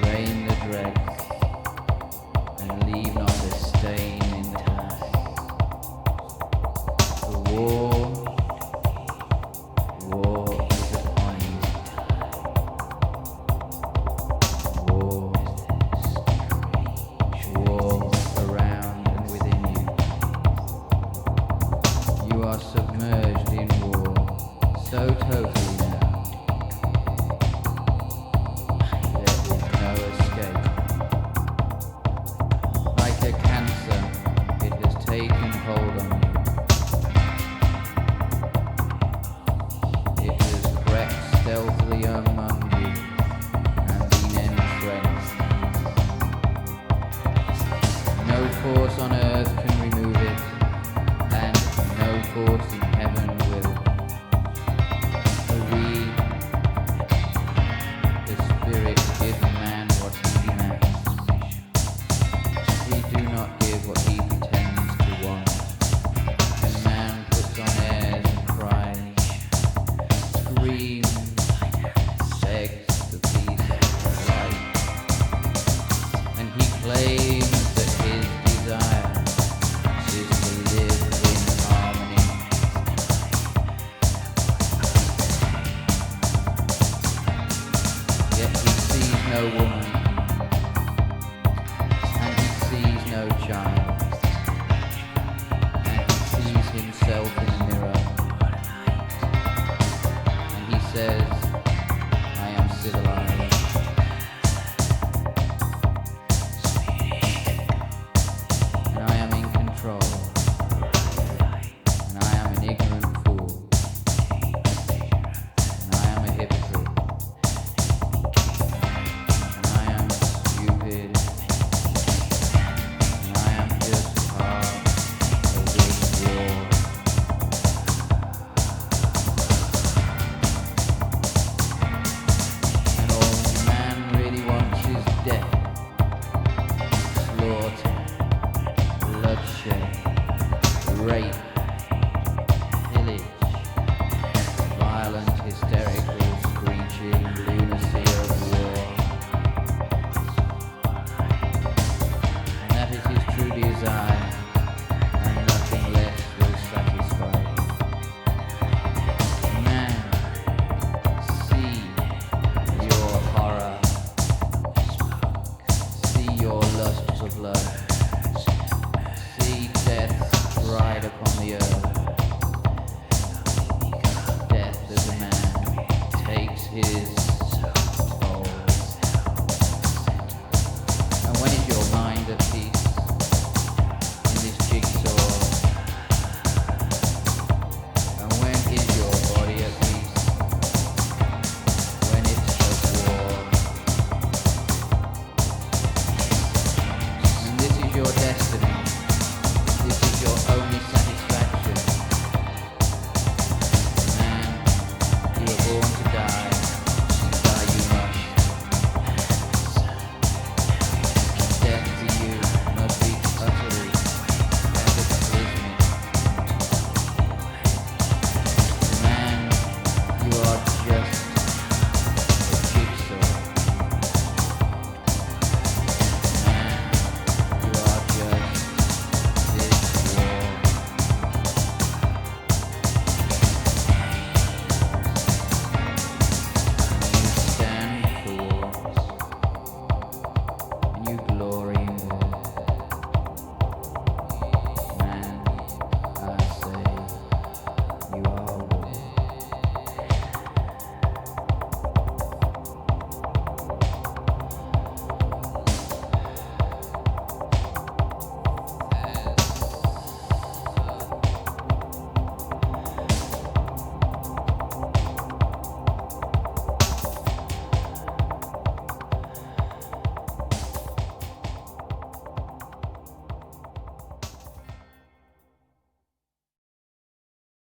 rain the dregs, and leave not a stain intact. The war is upon you. War around and within you. You are submerged in war, so totally now. There is no escape. Like a cancer, it has taken hold on you. It has crept stealthily among you and been entrenched. No force on earth can remove it, and no force in heaven will. For we, the Spirit, give man what he demands. We do not give what he pretends to want. And man puts on airs and cries, screams, begs the peace of life. And he claims that his desire is to live in harmony. Yet he sees no woman, and he sees no child, and he sees himself